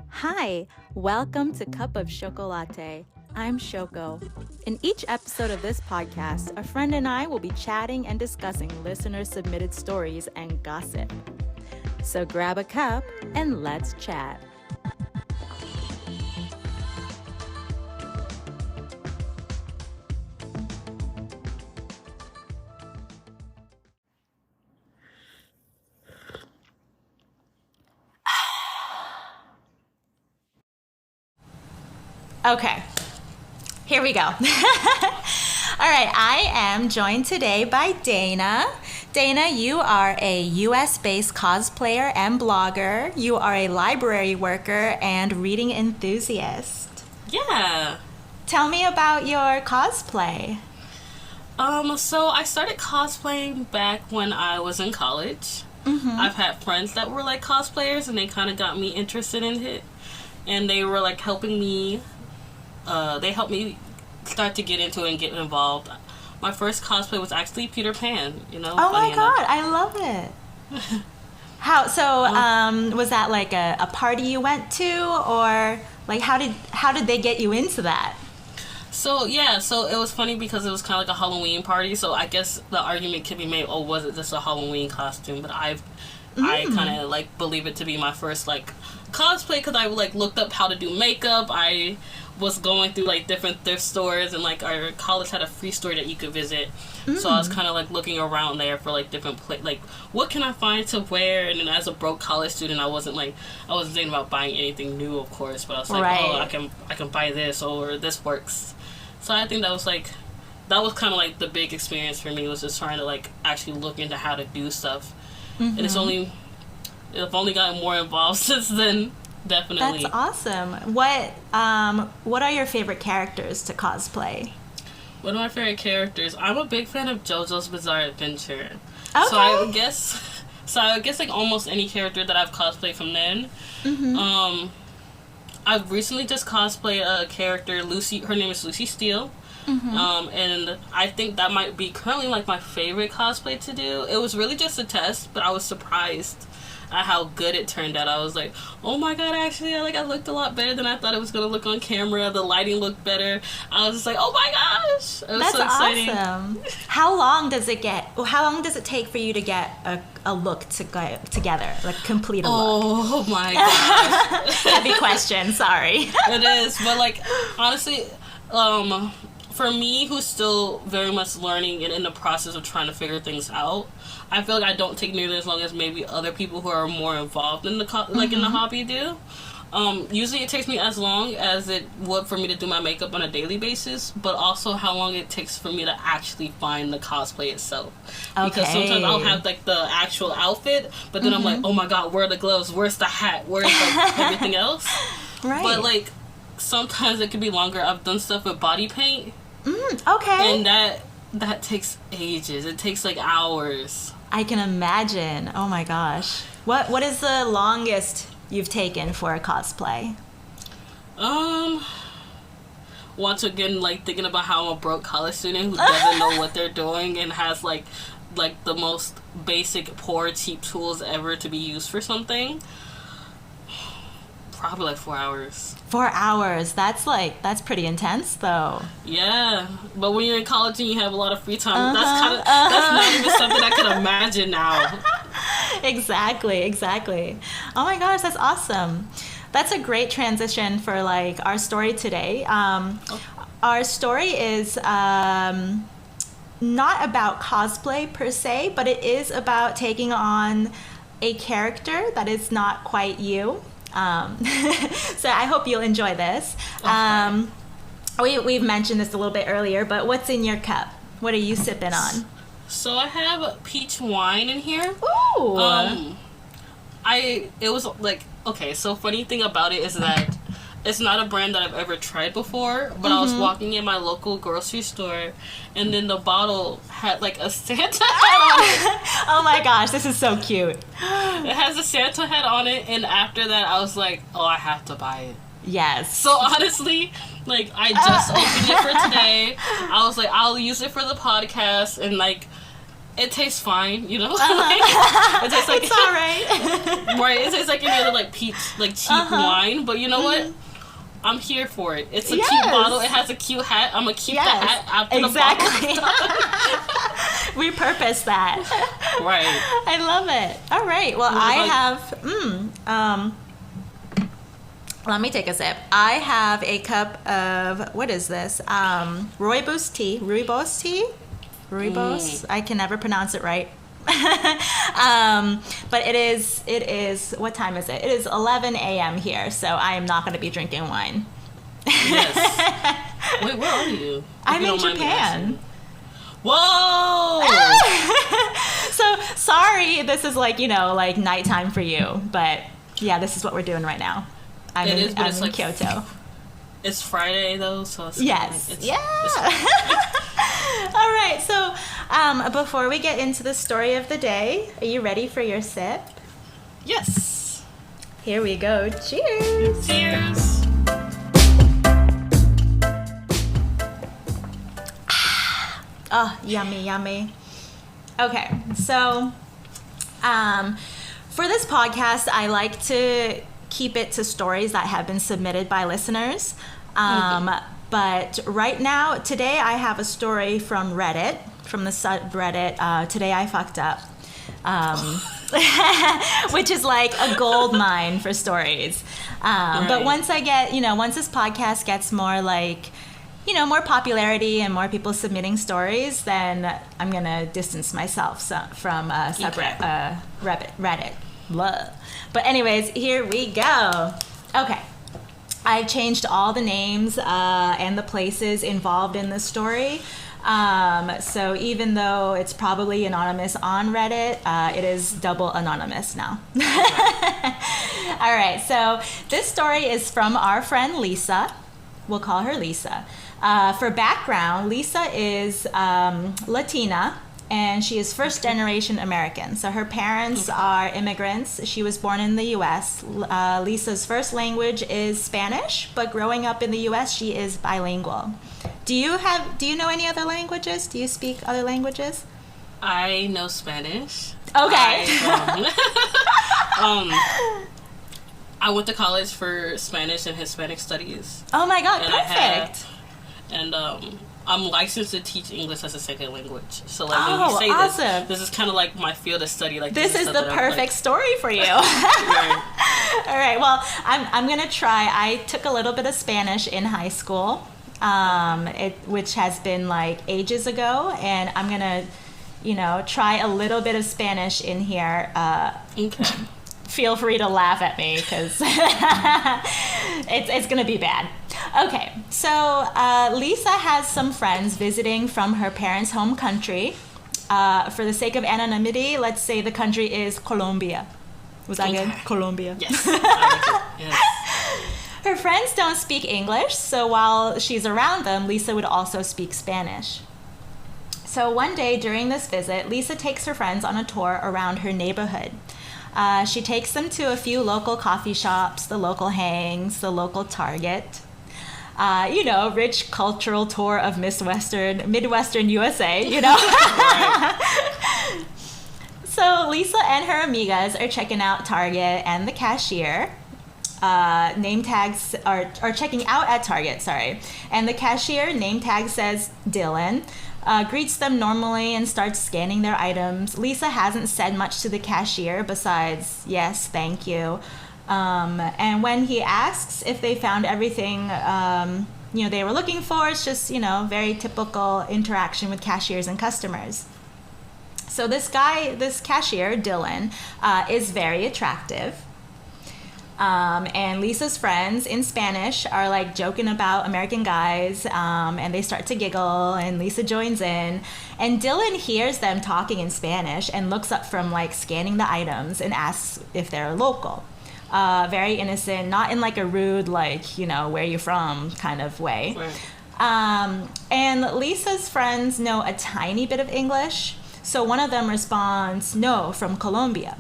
Hi, welcome to Cup of Chocolate. I'm Shoko. In each episode of this podcast, a friend and I will be chatting and discussing listener-submitted stories and gossip. So grab a cup and let's chat. Okay, here we go. All right, I am joined today by Dana. Dana, you are a US-based cosplayer and blogger. You are a library worker and reading enthusiast. Yeah. Tell me about your cosplay. So I started cosplaying back when I was in college. I've had friends that were like cosplayers and they kind of got me interested in it. And they were like helping me, they helped me start to get into it and get involved. My first cosplay was actually Peter Pan, you know? Oh my funny God, enough. I love it. Was that like a party you went to, or like how did they get you into that? So it was funny because it was kind of like a Halloween party. So I guess the argument could be made, oh, was it just a Halloween costume? But I kind of like believe it to be my first like cosplay because I like looked up how to do makeup. I was going through like different thrift stores, and like our college had a free store that you could visit. So I was kind of like looking around there for like different like what can I find to wear. And then as a broke college student, I wasn't thinking about buying anything new, of course, but I was like, Right. oh, I can buy this, or this works. So I think that was kind of like the big experience for me, was just trying to like actually look into how to do stuff. And I've only gotten more involved since then. Definitely. That's awesome. What are your favorite characters to cosplay? One of my favorite characters. I'm a big fan of JoJo's Bizarre Adventure. Okay. So I would guess like almost any character that I've cosplayed from then. I've recently just cosplayed a character, Lucy. Her name is Lucy Steele. And I think that might be currently like my favorite cosplay to do. It was really just a test, but I was surprised at how good it turned out. I was like, oh my God, actually, I looked a lot better than I thought it was going to look on camera. The lighting looked better. I was just like, oh my gosh. It was That's so exciting. awesome. How long does it take for you to get a look together, like complete a look? Oh my gosh. Heavy question, sorry. It is, but like, honestly, for me, who's still very much learning and in the process of trying to figure things out, I feel like I don't take nearly as long as maybe other people who are more involved in the in the hobby do. Usually it takes me as long as it would for me to do my makeup on a daily basis, but also how long it takes for me to actually find the cosplay itself. Because sometimes I'll have like the actual outfit, but then I'm like, oh my God, where are the gloves? Where's the hat? Where's like everything else? Right. But like sometimes it could be longer. I've done stuff with body paint. Okay. And that takes ages. It takes like hours. I can imagine. Oh my gosh. What is the longest you've taken for a cosplay? Once again, like thinking about how I'm a broke college student who doesn't know what they're doing and has like the most basic, poor, cheap tools ever to be used for something. Probably like 4 hours. 4 hours. That's pretty intense though. Yeah, but when you're in college and you have a lot of free time, that's not even something I could imagine now. Exactly. Oh my gosh, that's awesome. That's a great transition for like our story today. Our story is not about cosplay per se, but it is about taking on a character that is not quite you. So I hope you'll enjoy this. Okay. We've mentioned this a little bit earlier, but what's in your cup? What are you sipping on? So I have peach wine in here. Ooh. It was like, okay, so funny thing about it is that it's not a brand that I've ever tried before, but I was walking in my local grocery store, and then the bottle had like a Santa hat on it. Oh my gosh, this is so cute. It has a Santa hat on it, and after that I was like, oh, I have to buy it. Yes. So honestly, like, I just opened it for today. I was like, I'll use it for the podcast, and like, it tastes fine, you know. Uh-huh. It tastes like It's all right. right. It tastes like any other like peach, like cheap wine. But you know what? I'm here for it. It's a cute bottle. It has a cute hat. I'm gonna keep the hat after the bottle. We purpose that. Right. I love it. All right. Well, let me take a sip. I have a cup of, what is this? Rooibos tea. Rooibos tea? Rooibos? I can never pronounce it right. But it is, what time is it? It is 11 a.m. here, so I am not going to be drinking wine. Yes. Wait, where are you? I'm in Japan. Whoa! So, sorry, this is like, like nighttime for you, but yeah, this is what we're doing right now. I'm in like Kyoto. It's Friday though, so it's yes. It's, yeah. All right. So, before we get into the story of the day, are you ready for your sip? Yes. Here we go. Cheers. Cheers. Oh, yummy, yummy. Okay. So, for this podcast, I like to keep it to stories that have been submitted by listeners. But right now, today I have a story from Reddit, from the subreddit, Today I Fucked Up, which is like a gold mine for stories. Right. But once once this podcast gets more like, more popularity and more people submitting stories, then I'm going to distance myself from Reddit. Blah. But anyways, here we go. Okay. I've changed all the names and the places involved in the story. So even though it's probably anonymous on Reddit, it is double anonymous now. All right. So this story is from our friend Lisa. We'll call her Lisa. For background, Lisa is Latina, and she is first-generation American. So her parents are immigrants. She was born in the U.S. Lisa's first language is Spanish, but growing up in the U.S., she is bilingual. Do you know any other languages? Do you speak other languages? I know Spanish. Okay. I went to college for Spanish and Hispanic studies. Oh my God, and perfect. I'm licensed to teach English as a second language. So like when you say awesome. this is kind of like my field of study. Like this is the perfect story for you. Right. All right. Well, I'm gonna try. I took a little bit of Spanish in high school, which has been like ages ago, and I'm gonna, try a little bit of Spanish in here. Okay. Feel free to laugh at me because it's gonna be bad. Okay, so Lisa has some friends visiting from her parents' home country. For the sake of anonymity, let's say the country is Colombia. Was that good? Colombia. Yes. Yes. Her friends don't speak English, so while she's around them, Lisa would also speak Spanish. So one day during this visit, Lisa takes her friends on a tour around her neighborhood. She takes them to a few local coffee shops, the local Hangs, the local Target. Rich cultural tour of Midwestern USA, So Lisa and her amigas are checking out Target, and the cashier, name tags are checking out at Target, sorry. And the cashier name tag says Dylan. Greets them normally and starts scanning their items. Lisa hasn't said much to the cashier besides, yes, thank you. And when he asks if they found everything, they were looking for, it's just, very typical interaction with cashiers and customers. So this cashier, Dylan, is very attractive. And Lisa's friends in Spanish are like joking about American guys, and they start to giggle, and Lisa joins in, and Dylan hears them talking in Spanish and looks up from like scanning the items and asks if they're local. Very innocent, not in like a rude, like, where you from kind of way. Right. And Lisa's friends know a tiny bit of English, so one of them responds, no, from Colombia.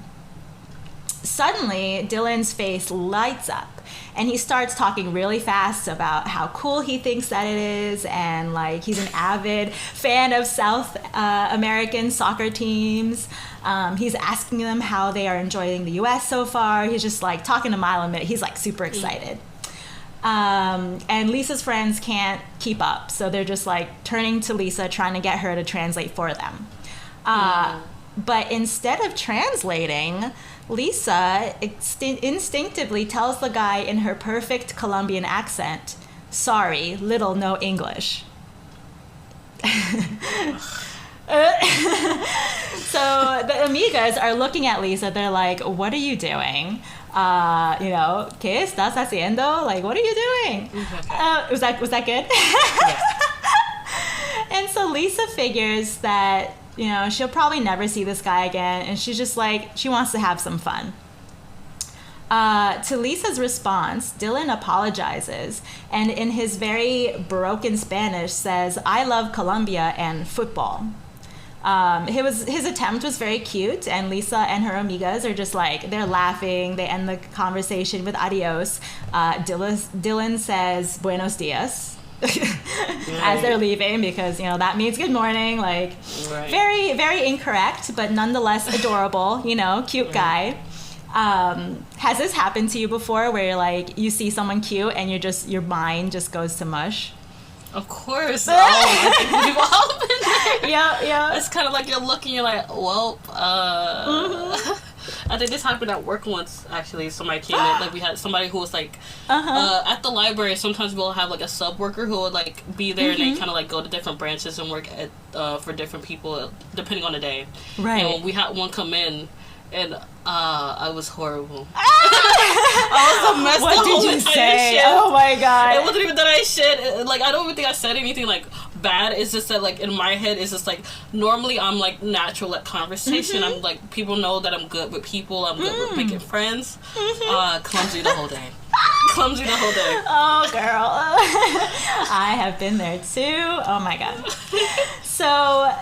suddenly, Dylan's face lights up. And he starts talking really fast about how cool he thinks that it is, and like he's an avid fan of South American soccer teams. He's asking them how they are enjoying the U.S. so far. He's just like talking a mile a minute. He's like super excited. And Lisa's friends can't keep up, so they're just like turning to Lisa, trying to get her to translate for them. But instead of translating, Lisa instinctively tells the guy in her perfect Colombian accent, "Sorry, little no English." So the amigas are looking at Lisa. They're like, "What are you doing? ¿Qué estás haciendo? Like, what are you doing?" Was that good? Yeah. And so Lisa figures that, she'll probably never see this guy again, and she's just like, she wants to have some fun. To Lisa's response, Dylan apologizes, and in his very broken Spanish says, "I love Colombia and football." His attempt was very cute, and Lisa and her amigas are just like, they're laughing. They end the conversation with adios. Dylan says, "Buenos dias." As they're leaving, because that means good morning. Like, very, very incorrect, but nonetheless adorable. Cute guy. Has this happened to you before, where you're like, you see someone cute and your mind just goes to mush? Of course. I think we've all been there. Yeah. It's kind of like you're looking, you're like, well, I think this happened at work once, actually. Somebody came in, like, we had somebody who was like, at the library, sometimes we'll have like a sub worker who would like be there, and they kind of like go to different branches and work at for different people depending on the day. Right. And we had one come in, and I was horrible. I was a mess. What did you say? Oh my god! It wasn't even that I shit. Like, I don't even think I said anything like bad. It's just that, like, in my head, it's just like, normally I'm like natural at conversation. I'm like, people know that I'm good with people. I'm good with making friends. Clumsy the whole day. Clumsy the whole day. Oh, girl. I have been there too. Oh my god. So,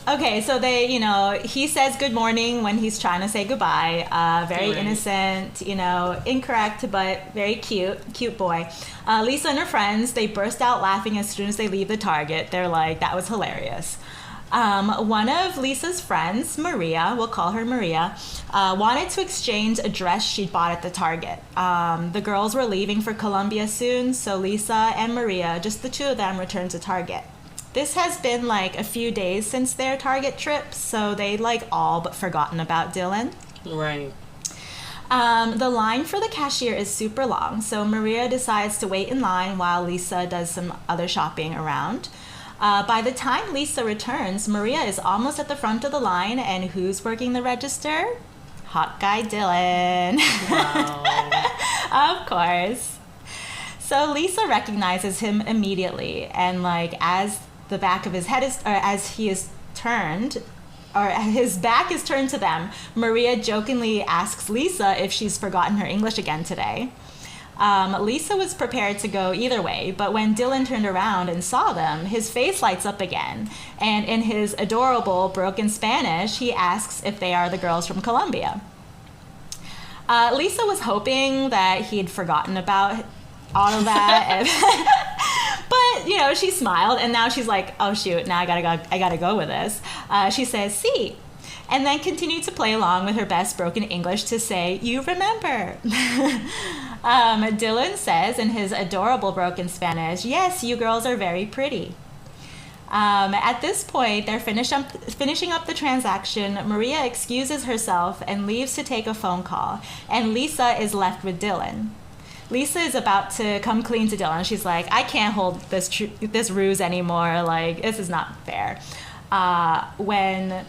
okay, so they, he says good morning when he's trying to say goodbye. Very innocent, incorrect, but very cute boy. Lisa and her friends, they burst out laughing as soon as they leave the Target. They're like, that was hilarious. One of Lisa's friends, Maria, we'll call her Maria, wanted to exchange a dress she'd bought at the Target. The girls were leaving for Colombia soon, so Lisa and Maria, just the two of them, returned to Target. This has been like a few days since their Target trip, so they'd like all but forgotten about Dylan. Right. The line for the cashier is super long, so Maria decides to wait in line while Lisa does some other shopping around. By the time Lisa returns, Maria is almost at the front of the line, and who's working the register? Hot guy Dylan. Wow. Of course. So Lisa recognizes him immediately, and like as the back of his head is, or as he is turned, or his back is turned to them, Maria jokingly asks Lisa if she's forgotten her English again today. Lisa was prepared to go either way, but when Dylan turned around and saw them, his face lights up again, and in his adorable broken Spanish, he asks if they are the girls from Colombia. Lisa was hoping that he'd forgotten about all of that, but she smiled, and now she's like, oh shoot, now I gotta go with this. She says, "Sí," and then continued to play along with her best broken English to say, "You remember." Dylan says in his adorable broken Spanish, "Yes, you girls are very pretty." At this point, they're finishing up the transaction. Maria excuses herself and leaves to take a phone call, and Lisa is left with Dylan. Lisa is about to come clean to Dylan. She's like, I can't hold this ruse anymore. Like, this is not fair. When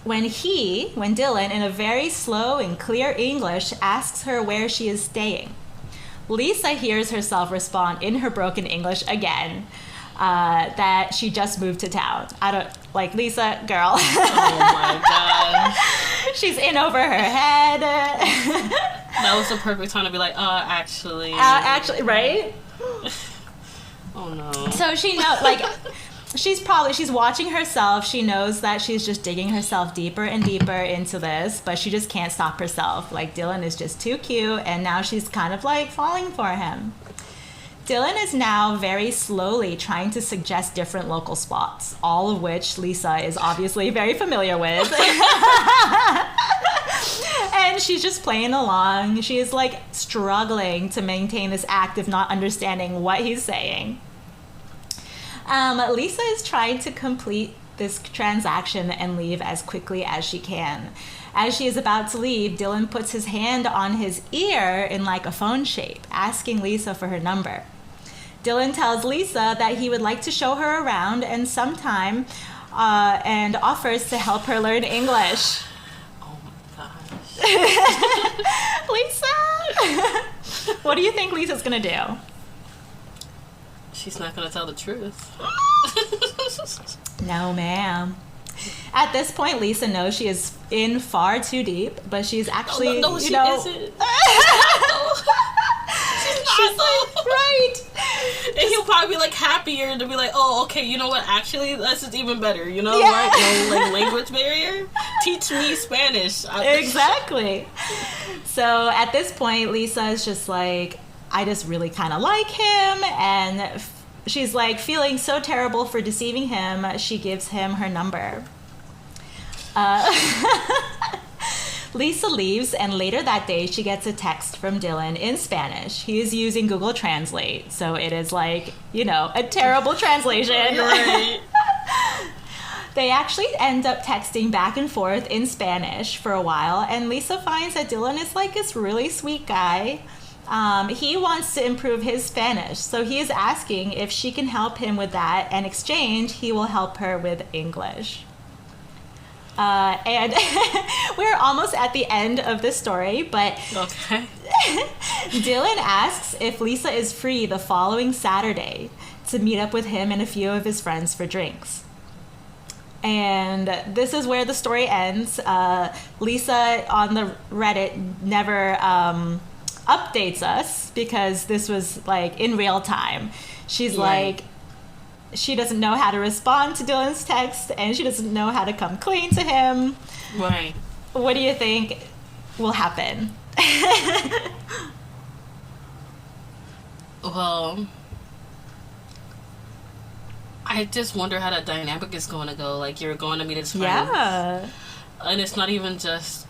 Dylan, in a very slow and clear English, asks her where she is staying, Lisa hears herself respond in her broken English again, that she just moved to town. Lisa, girl. Oh my god. She's in over her head. That was the perfect time to be like, actually. Actually, right? Oh no. So she she's watching herself. She knows that she's just digging herself deeper and deeper into this, but she just can't stop herself. Like, Dylan is just too cute, and now she's kind of like falling for him. Dylan is now very slowly trying to suggest different local spots, all of which Lisa is obviously very familiar with. And she's just playing along. She's like struggling to maintain this act of not understanding what he's saying. Lisa is trying to complete this transaction and leave as quickly as she can. As she is about to leave, Dylan puts his hand on his ear in like a phone shape, asking Lisa for her number. Dylan tells Lisa that he would like to show her around and sometime, and offers to help her learn English. Oh my gosh. Lisa! What do you think Lisa's gonna do? She's not gonna tell the truth. No, ma'am. At this point, Lisa knows she is in far too deep, but she's actually, no, she isn't. She's like, right. And he'll probably be like happier to be like, oh, okay, you know what? Actually, this is even better. You know, Yeah. right? No, like language barrier. Teach me Spanish. Exactly. So at this point, Lisa is just like, I just really kind of like him, and she's like feeling so terrible for deceiving him. She gives him her number. Lisa leaves, and later that day she gets a text from Dylan in Spanish. He is using Google Translate, so it is like, you know, a terrible translation. Right. They actually end up texting back and forth in Spanish for a while, and Lisa finds that Dylan is like this really sweet guy. He wants to improve his Spanish, so he is asking if she can help him with that. In exchange, he will help her with English. And we're almost at the end of the story, but Okay. Dylan asks if Lisa is free the following Saturday to meet up with him and a few of his friends for drinks. And this is where the story ends. Lisa on the Reddit never updates us because this was like in real time. She's Right. like, she doesn't know how to respond to Dylan's text, and she doesn't know how to come clean to him. Right. What do you think will happen? Well, I just wonder how that dynamic is going to go. Like, you're going to meet his friends. Yeah. And it's not even just,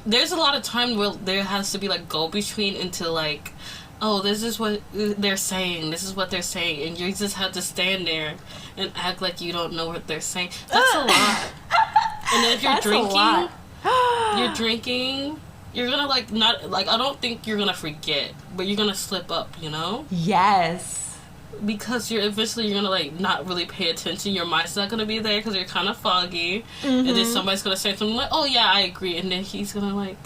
there's a lot of time where there has to be, like, go-between into, like, oh, this is what they're saying. This is what they're saying. And you just have to stand there and act like you don't know what they're saying. That's a lot. And then if you're That's a lot. drinking, you're gonna, like, not, like, I don't think you're gonna forget, but you're gonna slip up, you know? Yes. Because eventually you're gonna, like, not really pay attention. Your mind's not gonna be there because you're kind of foggy. And then somebody's gonna say something like, oh, yeah, I agree. And then he's gonna, like,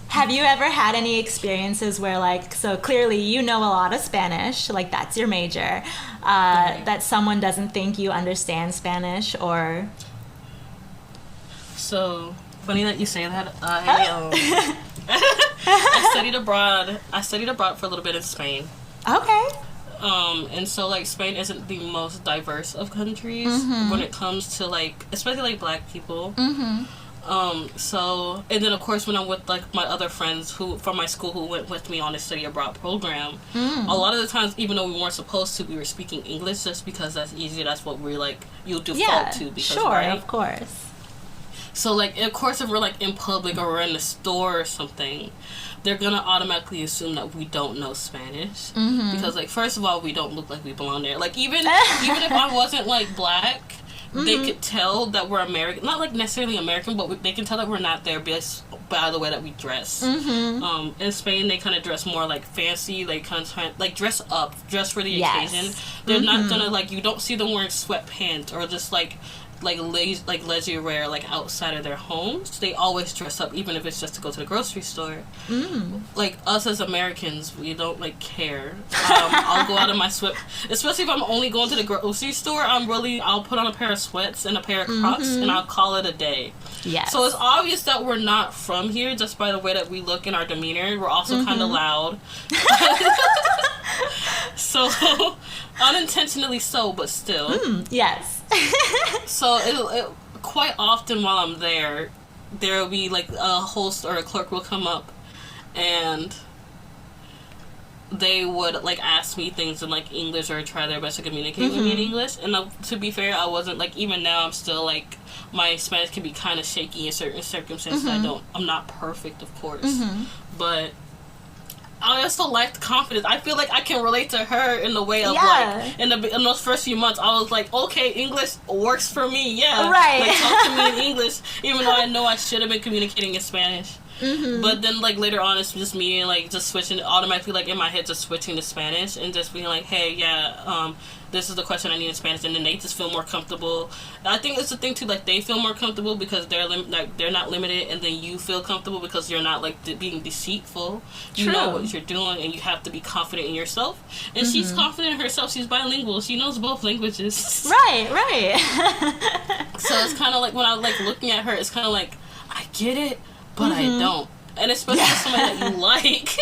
Have you ever had any experiences where, like, so clearly you know a lot of Spanish, like that's your major, that someone doesn't think you understand Spanish, or... So, funny that you say that. I studied abroad. I studied abroad for a little bit in Spain. Okay. And so, like, Spain isn't the most diverse of countries when it comes to, like, especially, like, black people. So, and then, of course, when I'm with, like, my other friends who from my school who went with me on a study abroad program, a lot of the times, even though we weren't supposed to, we were speaking English just because that's easy. That's what we're, like, you default to. Because, sure, right? of course. So, like, of course, if we're, like, in public or we're in the store or something, they're gonna automatically assume that we don't know Spanish. Because, like, first of all, we don't look like we belong there. Like, even if I wasn't, like, black, they could tell that we're American. Not, like, necessarily American, but they can tell that we're not there based by the way that we dress. In Spain, they kind of dress more, like, fancy. They kind of, like, dress up, dress for the occasion. They're not gonna, like, you don't see them wearing sweatpants or just, like, leisure wear like outside of their homes, they always dress up, even if it's just to go to the grocery store. Like us as Americans, we don't like care. I'll go out in my sweat, especially if I'm only going to the grocery store. I'll put on a pair of sweats and a pair of Crocs, and I'll call it a day. Yes. So it's obvious that we're not from here just by the way that we look and our demeanor. We're also kind of loud. So, unintentionally so, but still. Yes. So, it quite often while I'm there will be, like, a host or a clerk will come up, and they would, like, ask me things in, like, English or try their best to communicate with me in English. And to be fair, I wasn't, like, even now I'm still, like, my Spanish can be kind of shaky in certain circumstances. I'm not perfect, of course. But I also lacked confidence. I feel like I can relate to her in the way of like in those first few months. I was like, okay, English works for me. Yeah, right. Like talk to me in English, even though I know I should have been communicating in Spanish. But then like later on, it's just me like just switching automatically, like in my head, just switching to Spanish and just being like, hey, this is the question I need in Spanish, and then they just feel more comfortable. I think it's the thing too, like they feel more comfortable because they're not limited, and then you feel comfortable because you're not like being deceitful. You know what you're doing, and you have to be confident in yourself. And she's confident in herself. She's bilingual. She knows both languages. Right. So it's kind of like when I'm like looking at her, it's kind of like I get it, but I don't. And especially with somebody that you like.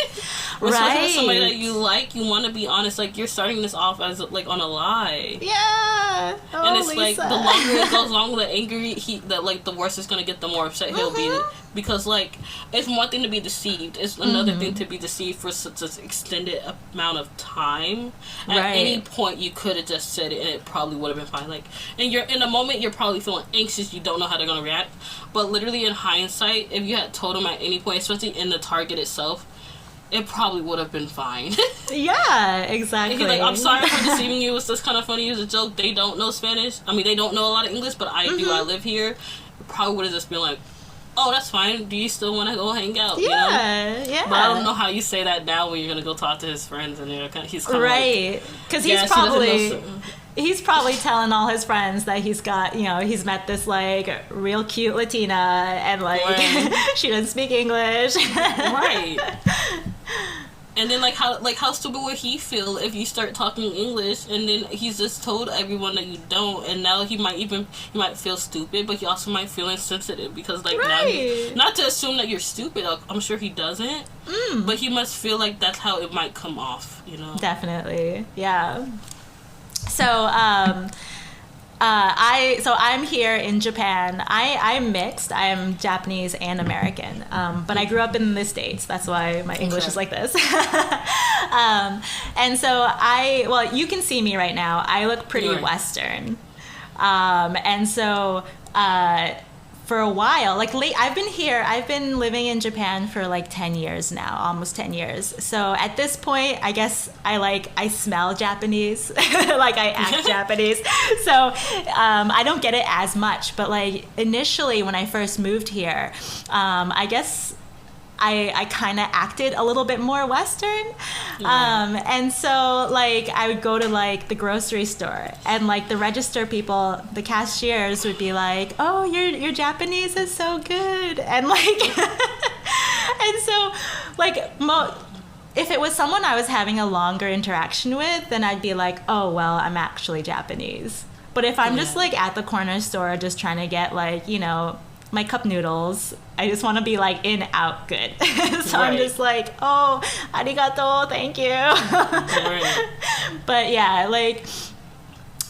Especially with somebody that you like, you want to be honest. Like, you're starting this off as, like, on a lie. Yeah. And it's, Lisa. Like, the longer it goes on, the angry the worse it's going to get, the more upset he'll be. Because, like, it's one thing to be deceived. It's another thing to be deceived for such an extended amount of time. At any point, you could have just said it, and it probably would have been fine. Like, and you're in the moment, you're probably feeling anxious. You don't know how they're going to react. But literally, in hindsight, if you had told them at any point, especially in the Target itself, it probably would have been fine. Yeah, exactly. Like, I'm sorry for deceiving you. It's just kind of funny as a joke. They don't know Spanish. I mean, they don't know a lot of English, but I do. I live here. It probably would have just been like, oh, that's fine. Do you still want to go hang out? Yeah, you know? But I don't know how you say that now when you're going to go talk to his friends, and he's kind of right. Because he's probably telling all his friends that he's got, he's met this, like, real cute Latina, and, like, she doesn't speak English. Right. And then, how stupid would he feel if you start talking English, and then he's just told everyone that you don't, and now he might feel stupid, but he also might feel insensitive, because, like, now not to assume that you're stupid, I'm sure he doesn't, but he must feel like that's how it might come off, Definitely, yeah. So, I'm here in Japan. I'm mixed. I'm Japanese and American. But I grew up in the States. That's why my English is like this. And so you can see me right now. I look pretty Western. And so, for a while, I've been living in Japan for like 10 years now, almost 10 years. So at this point, I guess I smell Japanese, like I act Japanese. So I don't get it as much. But like initially when I first moved here, I guess I kind of acted a little bit more Western. And so like I would go to like the grocery store, and like the register people, the cashiers would be like, oh, your Japanese is so good. And like, and so like if it was someone I was having a longer interaction with, then I'd be like, oh, well, I'm actually Japanese. But if I'm just like at the corner store just trying to get like, my cup noodles, I just want to be like in, out, good. So I'm just like, oh, arigato, thank you. But yeah, like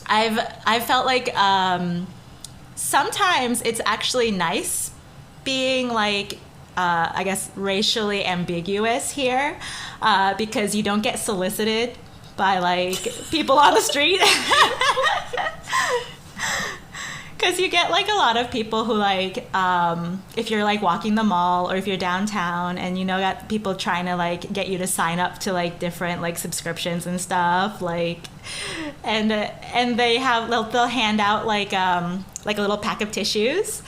I've felt like sometimes it's actually nice being like I guess racially ambiguous here, because you don't get solicited by like people on the street. Because you get, like, a lot of people who, like, if you're, like, walking the mall or if you're downtown and, got people trying to, like, get you to sign up to, like, different, like, subscriptions and stuff, like, and they'll hand out, like a little pack of tissues,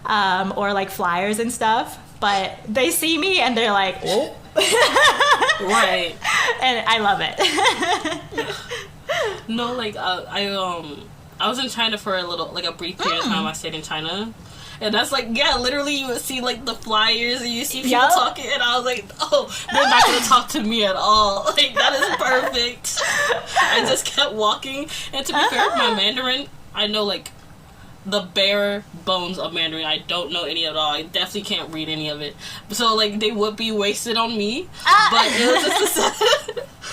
or, like, flyers and stuff, but they see me and they're like, oh. And I love it. No, like, I was in China for a brief period of time. I stayed in China. And that's like, yeah, literally you would see like the flyers and you see people talking, and I was like, oh, they're not gonna talk to me at all. Like, that is perfect. I just kept walking, and to be fair, my Mandarin, I know like the bare bones of Mandarin. I don't know any at all. I definitely can't read any of it. So like they would be wasted on me, but it was just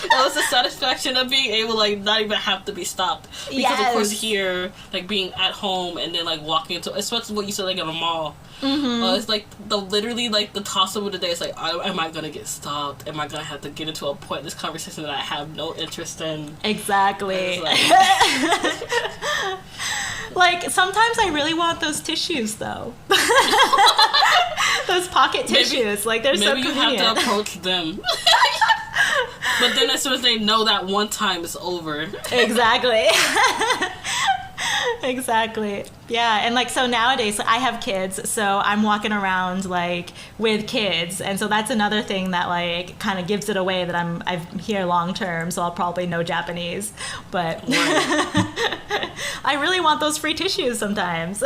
it was the satisfaction of being able like not even have to be stopped, because of course here like being at home and then like walking into, especially what you said like in a mall. It's like literally like the toss up of the day. It's like, am I gonna get stopped? Am I gonna have to get into a pointless conversation that I have no interest in? Exactly. Like, sometimes I really want those tissues, though. Those pocket tissues. Like, they're so convenient. Maybe you have to approach them. But then as soon as they know that one time is over. Exactly. Exactly. Yeah, and like, so nowadays I have kids, so I'm walking around like with kids, and so that's another thing that like kind of gives it away that I'm here long term, so I'll probably know Japanese, but I really want those free tissues sometimes.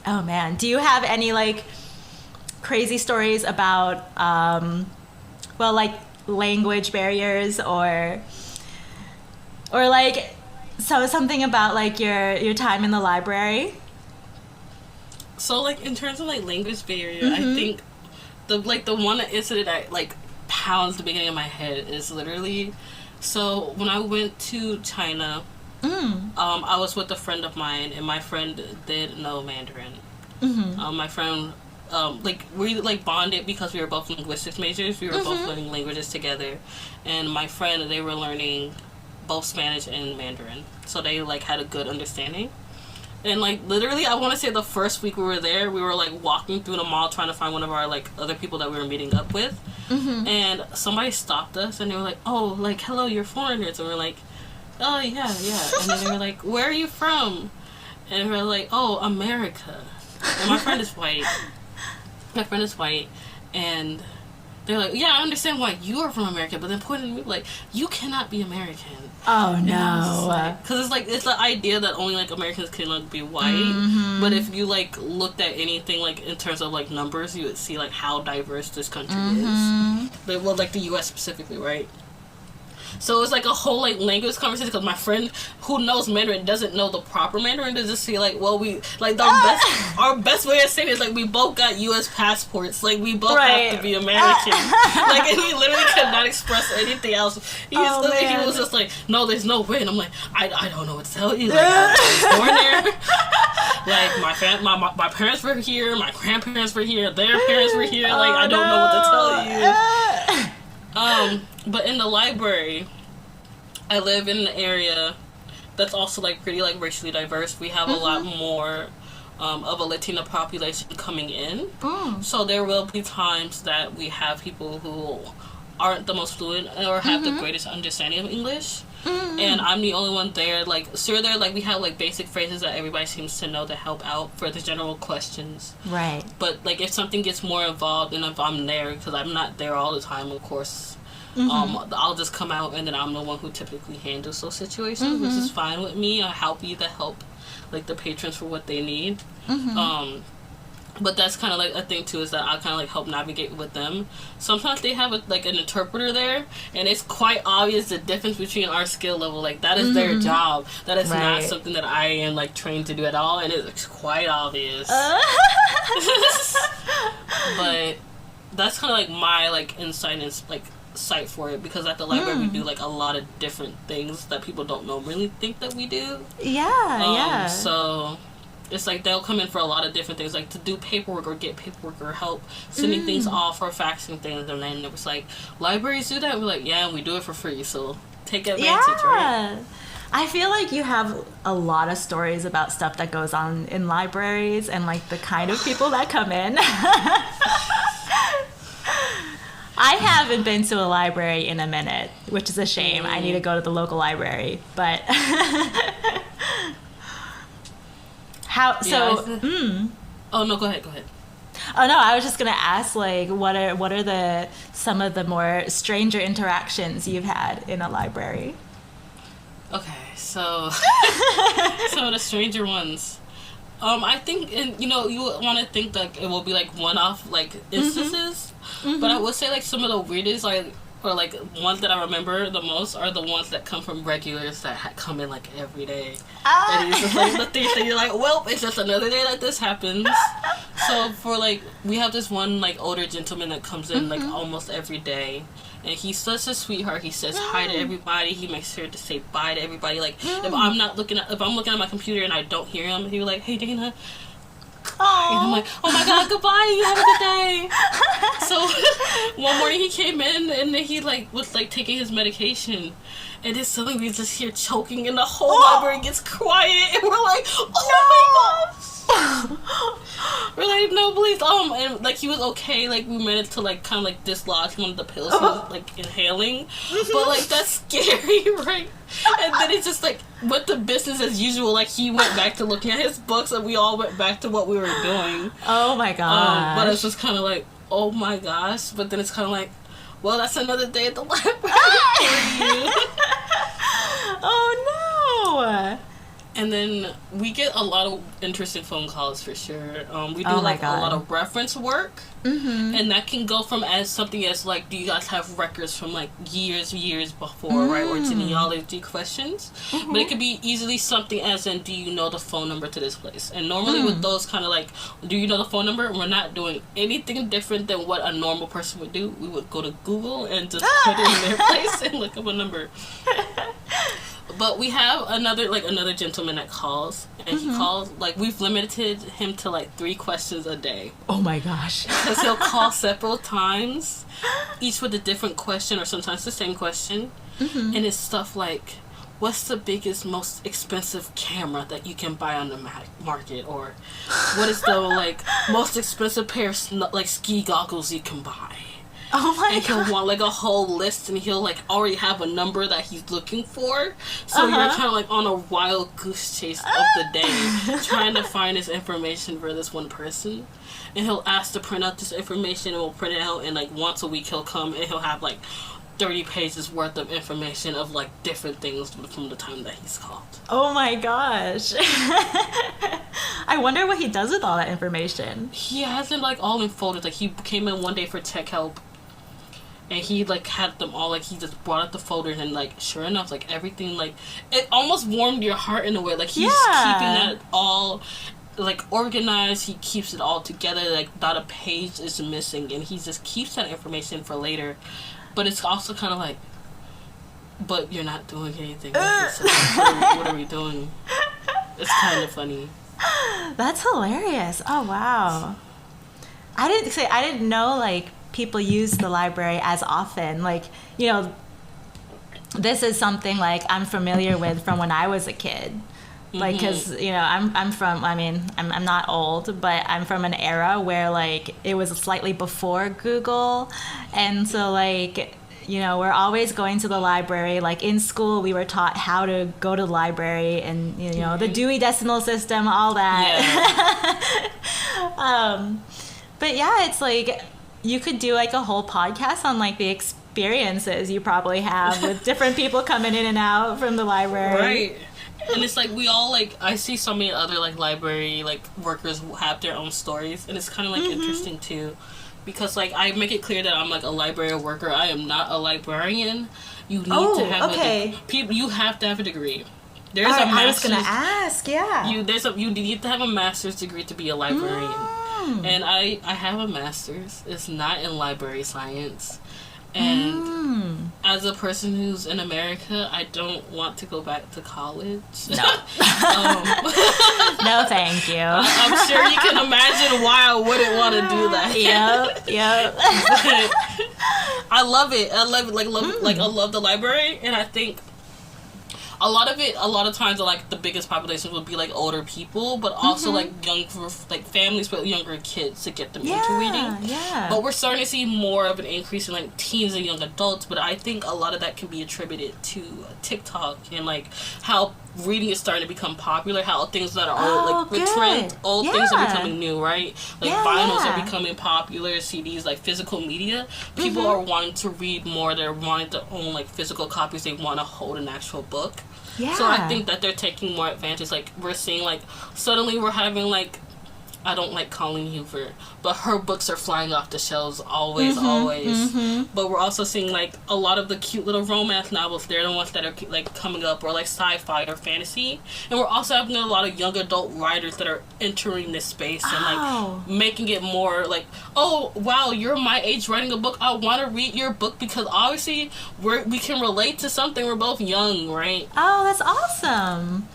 Oh man, do you have any like crazy stories about like language barriers or like something about like your time in the library? So like in terms of like language barrier, I think the one incident that like pounds the beginning of my head is literally, so when I went to China, I was with a friend of mine, and my friend did know Mandarin. My friend we like bonded because we were both linguistics majors. We were both learning languages together, and my friend, they were learning both Spanish and Mandarin, so they like had a good understanding. And like literally, I want to say the first week we were there, we were like walking through the mall trying to find one of our like other people that we were meeting up with, and somebody stopped us and they were like, oh, like, hello, you're foreigners. And we're like, oh yeah. And then they were like, where are you from? And we're like, oh, America. And my friend is white, and they're like, yeah, I understand why you are from America, but then pointed at me like, you cannot be American. Oh no! Because it's the idea that only like Americans can like be white. But if you like looked at anything like in terms of like numbers, you would see like how diverse this country is. Well, like the U.S. specifically, right? So it's like a whole like language conversation, because my friend who knows Mandarin doesn't know the proper Mandarin. To just feel like, well, we like our best way of saying it is like we both got U.S. passports, like we both have to be American. Like, and he literally could not express anything else. He was just like, no, there's no way. And I'm like, I don't know what to tell you. Like, I was born there. Like my parents were here, my grandparents were here, their parents were here. Like, I don't know what to tell you. But in the library, I live in an area that's also like pretty like racially diverse. We have a lot more of a Latino population coming in. So there will be times that we have people who aren't the most fluent or have the greatest understanding of English. And I'm the only one there. Like, sure, there like we have like basic phrases that everybody seems to know to help out for the general questions. Right. But like if something gets more involved, and if I'm there, because I'm not there all the time, of course. I'll just come out, and then I'm the one who typically handles those situations, which is fine with me. I'm happy to help like the patrons for what they need. But that's kind of like a thing too, is that I kind of like help navigate with them. Sometimes they have like an interpreter there, and it's quite obvious the difference between our skill level. Like, that is their job. That is not something that I am like trained to do at all, and it's quite obvious. But that's kind of like my like insight and like site for it, because at the library we do like a lot of different things that people don't normally think that we do. So it's like they'll come in for a lot of different things, like to do paperwork or get paperwork or help sending things off or faxing things, and then it was like, libraries do that? We're like, yeah, and we do it for free, so take advantage, right? I feel like you have a lot of stories about stuff that goes on in libraries and like the kind of people that come in. I haven't been to a library in a minute, which is a shame. I need to go to the local library, but Oh no, go ahead. Oh no, I was just gonna ask, like, what are the some of the more stranger interactions you've had in a library? Okay, so some of the stranger ones. I think, and you know, you want to think like it will be like one-off like instances, but I would say like some of the weirdest like or like ones that I remember the most are the ones that come from regulars that come in like every day. And it's just like the things that you're like, well, it's just another day that this happens. So for like, we have this one like older gentleman that comes in like almost every day. And he's such a sweetheart. He says hi to everybody. He makes sure to say bye to everybody. Like if I'm looking at my computer and I don't hear him, he'll be like, "Hey Dana," and I'm like, "Oh my God, goodbye. You have a good day." So one morning he came in and then he like was like taking his medication, and then suddenly we just hear choking and the whole library gets quiet and we're like, "Oh my gosh." We're like, "No, please." And like he was okay. Like we managed to like kind of like dislodge one of the pills he was like inhaling, but like that's scary, right? And then it's just like went to business as usual. Like he went back to looking at his books, and we all went back to what we were doing. Oh my gosh! But it's just kind of like, oh my gosh. But then it's kind of like, well, that's another day at the library for you. Oh no! And then we get a lot of interesting phone calls for sure. We do Oh my like God. a lot of reference work, and that can go from as something as like, do you guys have records from like years before, right, or genealogy questions? But it could be easily something as in, do you know the phone number to this place? And normally with those kind of like, do you know the phone number? We're not doing anything different than what a normal person would do. We would go to Google and just put it in their place and look up a number. But we have another gentleman that calls, and he calls, like, we've limited him to, like, 3 questions a day. Oh my gosh! Because he'll call several times, each with a different question, or sometimes the same question. And it's stuff like, what's the biggest, most expensive camera that you can buy on the market? Or what is the, like, most expensive pair of, like, ski goggles you can buy? Oh my And god! he'll want like a whole list, and he'll like already have a number that he's looking for. So you're kind of like on a wild goose chase of the day, trying to find this information for this one person. And he'll ask to print out this information, and we'll print it out. And like once a week, he'll come and he'll have like 30 pages worth of information of like different things from the time that he's called. Oh my gosh! I wonder what he does with all that information. He has them like all in folders. Like he came in one day for tech help. And he, like, had them all, like, he just brought out the folders, and, like, sure enough, like, everything, like, it almost warmed your heart in a way. Like, he's keeping that all, like, organized. He keeps it all together. Like, not a page is missing, and he just keeps that information for later. But it's also kind of like, but you're not doing anything with this. So what are we doing? It's kind of funny. That's hilarious. Oh wow! I didn't know like people use the library as often. Like, you know, this is something like I'm familiar with from when I was a kid. Like, because, you know, I'm from, I mean, I'm not old, but I'm from an era where, like, it was slightly before Google. And so, like, you know, we're always going to the library. Like, in school, we were taught how to go to the library and, you know, the Dewey Decimal System, all that. Yeah. But, yeah, it's like, you could do, like, a whole podcast on, like, the experiences you probably have with different people coming in and out from the library. Right. And it's like we all like I see so many other like library like workers who have their own stories, and it's kind of like interesting too, because like I make it clear that I'm like a library worker. I am not a librarian. You need to have you have to have a degree. There's a master's. I was gonna ask, yeah. You need to have a master's degree to be a librarian, and I have a master's. It's not in library science. And as a person who's in America, I don't want to go back to college. No. No, thank you. I'm sure you can imagine why I wouldn't want to do that. Yep. I love it. I love it. Like I love the library, and I think a lot of times like the biggest population would be like older people, but also like like families with younger kids to get them into reading. Yeah. But we're starting to see more of an increase in like teens and young adults, but I think a lot of that can be attributed to TikTok and like how reading is starting to become popular, how things that are old, like the trend, old things are becoming new, right? Like vinyls are becoming popular, CDs, like physical media. People are wanting to read more, they're wanting to own like physical copies, they want to hold an actual book. Yeah. So I think that they're taking more advantage. Like we're seeing like suddenly we're having like, I don't like Colleen Hoover, but her books are flying off the shelves always. But we're also seeing like a lot of the cute little romance novels. They're the ones that are like coming up, or like sci-fi or fantasy. And we're also having a lot of young adult writers that are entering this space and like making it more like, oh wow, you're my age writing a book. I want to read your book because obviously we can relate to something. We're both young, right? Oh, that's awesome.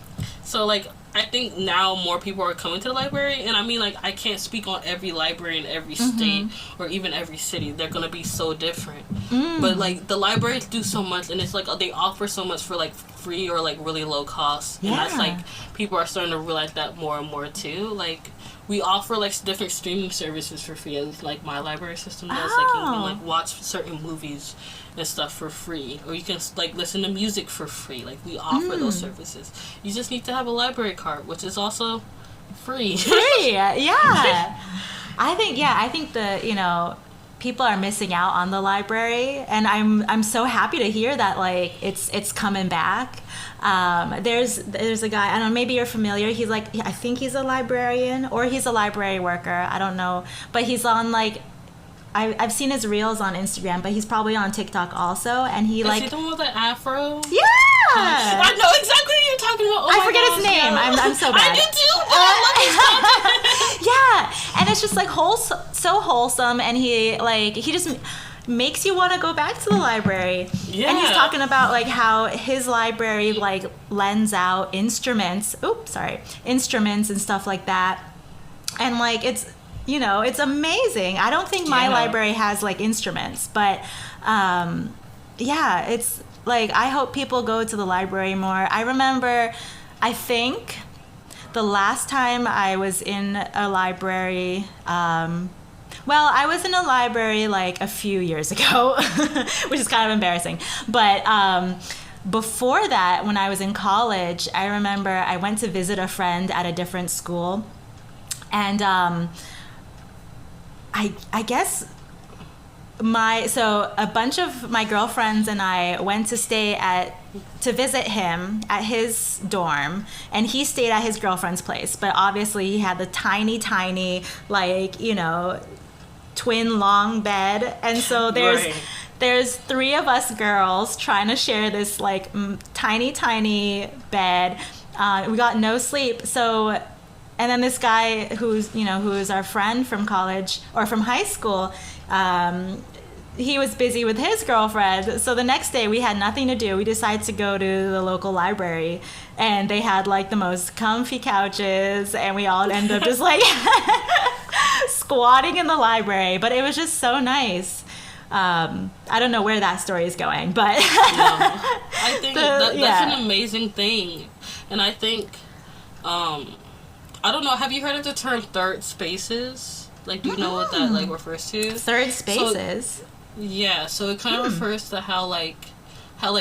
So like, I think now more people are coming to the library, and I mean, like, I can't speak on every library in every state or even every city. They're gonna be so different. But like, the libraries do so much, and it's like they offer so much for like free or like really low cost, and that's like people are starting to realize that more and more too. Like, we offer like different streaming services for free, as like my library system does. Like, you can like watch certain movies and stuff for free, or you can like listen to music for free. Like, we offer those services. You just need to have a library card, which is also free. Yeah. I think the people are missing out on the library, and I'm so happy to hear that like it's coming back. There's a guy, I don't know, maybe you're familiar. He's like, I think he's a librarian or he's a library worker. I don't know, but he's on like, I've seen his reels on Instagram, but he's probably on TikTok also. And he Is he the one with the afro? Yeah. I know exactly what you're talking about. I forget his name. Yeah. I'm so bad. I do too. I love his content. Yeah, and it's just like so wholesome, and he just makes you want to go back to the library. Yeah. And he's talking about like how his library like lends out instruments and stuff like that. And like it's amazing. I don't think my library has like instruments, but it's like, I hope people go to the library more. I remember, I think the last time I was in a library, I was in a library like a few years ago, which is kind of embarrassing. But before that, when I was in college, I remember I went to visit a friend at a different school. And I guess a bunch of my girlfriends and I went to visit him at his dorm, and he stayed at his girlfriend's place. But obviously he had the tiny, like, twin long bed. And so there's three of us girls trying to share this like tiny bed. We got no sleep. So, and then this guy who is our friend from college or from high school, he was busy with his girlfriend. So the next day we had nothing to do. We decided to go to the local library, and they had like the most comfy couches, and we all ended up just like squatting in the library. But it was just so nice. I don't know where that story is going, but I think that's an amazing thing. And I think, I don't know, have you heard of the term third spaces? Like, do you know what that like refers to? Third spaces? So it kind of refers to how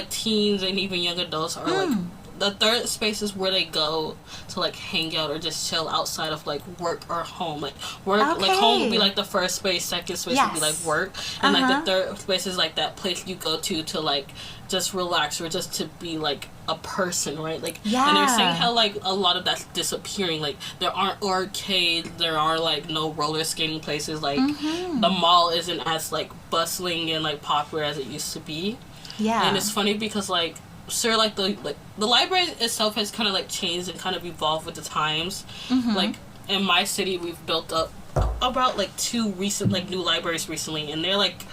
teens and even young adults are like, the third spaces where they go to like hang out or just chill outside of like work or home. Like work, like home would be like the first space, second space would be like work, and like the third space is like that place you go to like just relax or just to be like a person, right? Like, and they're saying how like a lot of that's disappearing. Like, there aren't arcades, there are like no roller skating places. Like, the mall isn't as like bustling and like popular as it used to be. Yeah, and it's funny because like, sure, like the library itself has kind of like changed and kind of evolved with the times. Like, in my city, we've built up about like 2 recent like new libraries recently, and they're like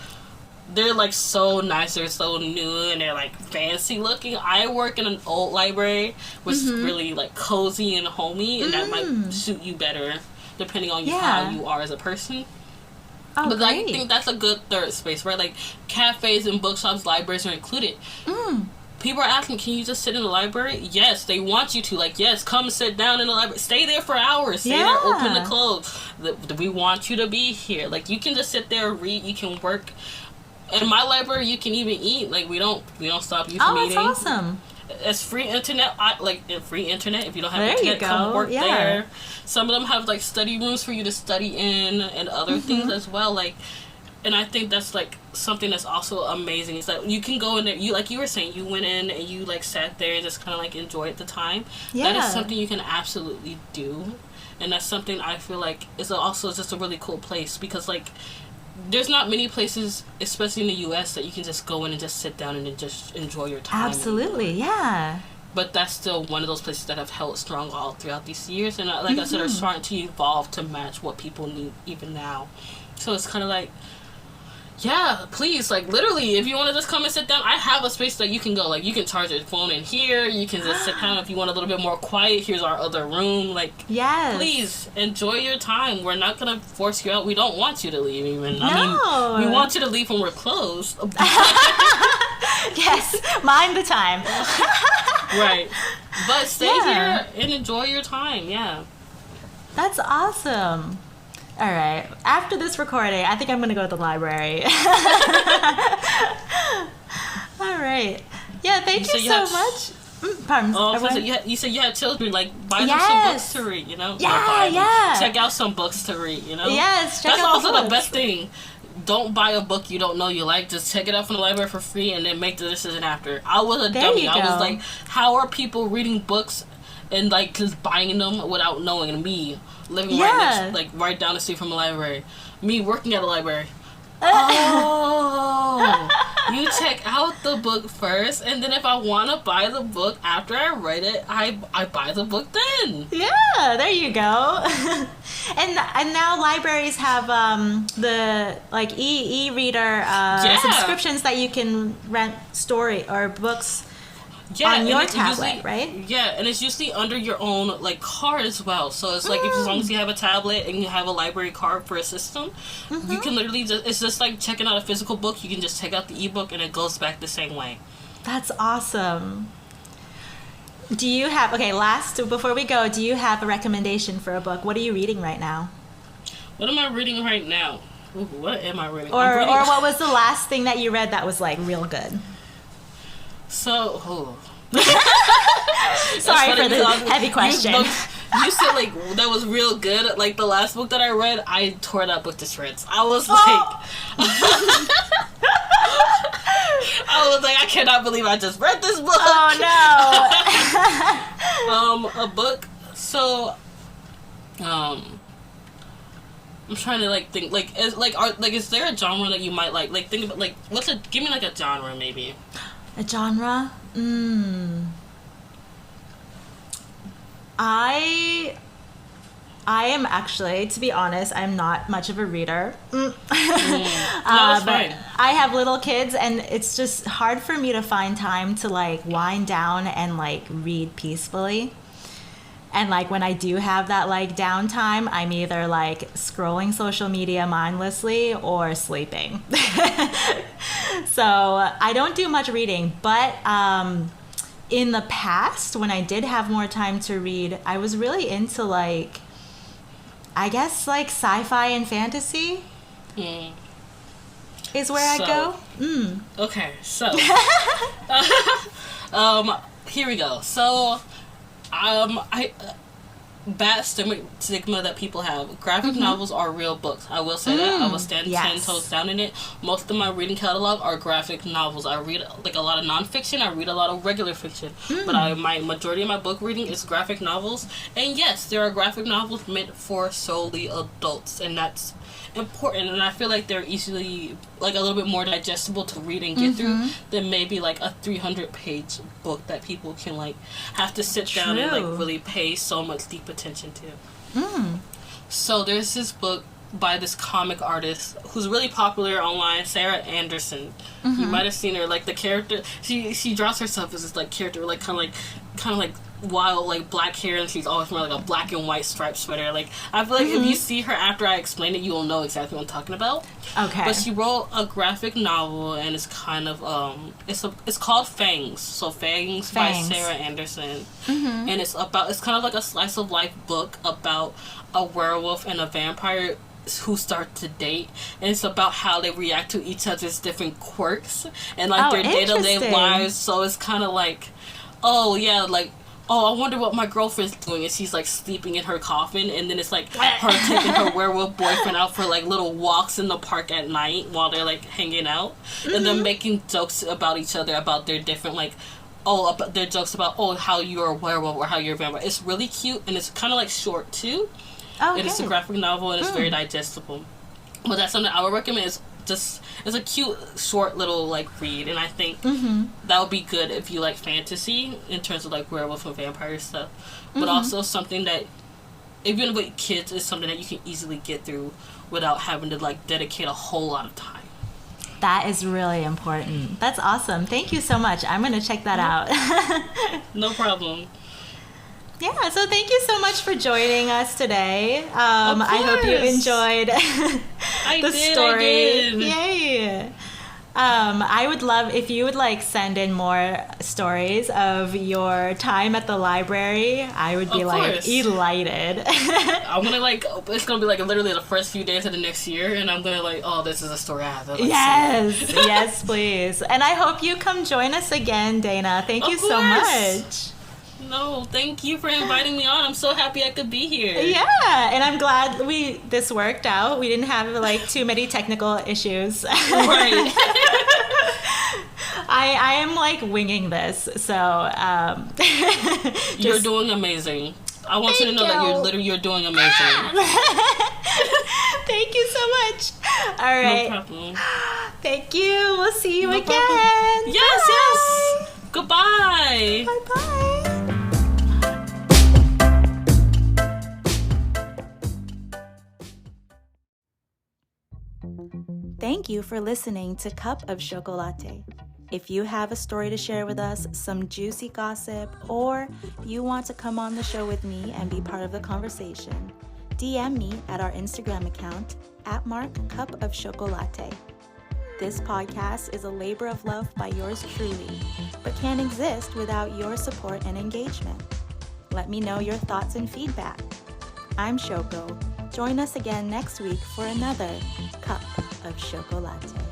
so nice, they're so new, and they're like fancy looking. I work in an old library, which is really like cozy and homey, and that might suit you better depending on how you are as a person. But I think that's a good third space, right? Like, cafes and bookshops, libraries are included. people are asking, can you just sit in the library? Yes, they want you to. Like, yes, come sit down in the library. Stay there for hours. Stay there, open to close. We want you to be here. Like, you can just sit there, read. You can work. In my library, you can even eat. Like, we don't stop you from eating. Oh, that's awesome. It's free internet. Free internet. If you don't have there internet, come work yeah. there. Some of them have like study rooms for you to study in, and other things as well. Like, and I think that's like something that's also amazing. Is that you can go in there. You, like you were saying, you went in and you like sat there and just kind of like enjoyed the time. Yeah. That is something you can absolutely do, and that's something I feel like is also just a really cool place, because like, there's not many places, especially in the U.S., that you can just go in and just sit down and just enjoy your time. Absolutely, yeah. But that's still one of those places that have held strong all throughout these years. And like I said, are starting to evolve to match what people need even now. So it's kind of like, yeah, please, like, literally, if you want to just come and sit down, I have a space that you can go. Like, you can charge your phone in here. You can just sit down. If you want a little bit more quiet, here's our other room. Like, yes. Please, enjoy your time. We're not going to force you out. We don't want you to leave, even. No. I mean, we want you to leave when we're closed. Yes, mind the time. Right. But stay here and enjoy your time, yeah. That's awesome. All right. After this recording, I think I'm going to go to the library. All right. Yeah, thank you so much. Pardon. Oh, you said you had children. Like, buy them some books to read, you know? Yeah. Check out some books to read, you know? Yes, check That's out also the the best thing. Don't buy a book you don't know you like. Just check it out from the library for free and then make the decision after. I was a dummy. I was like, how are people reading books and like just buying them without knowing? And me living right down the street from a library, me working at a library. Oh, you check out the book first, and then if I want to buy the book after I read it, I buy the book then. Yeah, there you go. and now libraries have the like e-reader subscriptions that you can rent story or books on your tablet, right? Yeah, and it's usually under your own like card as well. So it's like as long as you have a tablet and you have a library card for a system, you can literally it's just like checking out a physical book. You can just check out the ebook and it goes back the same way. That's awesome. Do you have before we go, do you have a recommendation for a book? What are you reading right now? What am I reading right now? Ooh, what am I reading? Or what was the last thing that you read that was like real good? So, sorry for the heavy question. You said like that was real good. Like the last book that I read, I tore that book to shreds. I was like, I cannot believe I just read this book. Oh no. A book. So, I'm trying to like think is there a genre that you might like? Like think about like give me like a genre maybe. A genre? I am actually, to be honest, I'm not much of a reader. No, that's fine. I have little kids, and it's just hard for me to find time to like wind down and like read peacefully. And like when I do have that like downtime, I'm either like scrolling social media mindlessly or sleeping. So I don't do much reading, but in the past, when I did have more time to read, I was really into like, I guess like sci-fi and fantasy is where I go. Okay, so here we go. So bad stigma that people have. Graphic novels are real books. I will say that. I will stand 10 toes down in it. Most of my reading catalog are graphic novels. I read like a lot of nonfiction. I read a lot of regular fiction. But my majority of my book reading is graphic novels. And yes, there are graphic novels meant for solely adults, and that's important. And I feel like they're easily like a little bit more digestible to read and get through than maybe like a 300-page book that people can like have to sit down and like really pay so much deep attention to. So there's this book by this comic artist who's really popular online, Sarah Anderson. You might have seen her. Like the character, she draws herself as this like character, like kind of like kind of like wild, like black hair, and she's always wearing like a black and white striped sweater. Like I feel like if you see her after I explain it, you will know exactly what I'm talking about. Okay. But she wrote a graphic novel, and it's kind of it's called Fangs. So Fangs by Sarah Anderson, and it's kind of like a slice of life book about a werewolf and a vampire who start to date, and it's about how they react to each other's different quirks and like their day-to-day lives. So it's kind of like, oh yeah, like, oh, I wonder what my girlfriend's doing, and she's like sleeping in her coffin, and then it's like her taking her werewolf boyfriend out for like little walks in the park at night while they're like hanging out, and then making jokes about each other, about their different like, about their jokes about, oh, how you're a werewolf or how you're a vampire. It's really cute, and it's kind of like short too. Okay. It is a graphic novel, and it's very digestible. But that's something I would recommend. It's a cute, short little like read, and I think that would be good if you like fantasy in terms of like werewolf and vampire stuff. But also something that, even with kids, is something that you can easily get through without having to like dedicate a whole lot of time. That is really important. That's awesome. Thank you so much. I'm going to check that out. No problem. Yeah, so thank you so much for joining us today. I hope you enjoyed the story. I did. Yay! I would love if you would like send in more stories of your time at the library. I would be like elated. I'm gonna like, it's gonna be like literally the first few days of the next year, and I'm gonna like, oh, this is a story I have to like yes, yes, please. And I hope you come join us again, Dana. Thank you so much. No, thank you for inviting me on. I'm so happy I could be here. Yeah, and I'm glad this worked out. We didn't have like too many technical issues. Right. I am like winging this, so you're doing amazing. I want you to know that you're doing amazing. Thank you so much. All right. No problem. Thank you. We'll see you again. Problem. Yes, Bye. yes. Goodbye. Bye-bye. Thank you for listening to Cup of Chocolate. If you have a story to share with us, some juicy gossip, or you want to come on the show with me and be part of the conversation, DM me at our Instagram account @MarkCupOfChocolate. This podcast is a labor of love by yours truly, but can't exist without your support and engagement. Let me know your thoughts and feedback. I'm Shoko. Join us again next week for another Cup of Chocolate.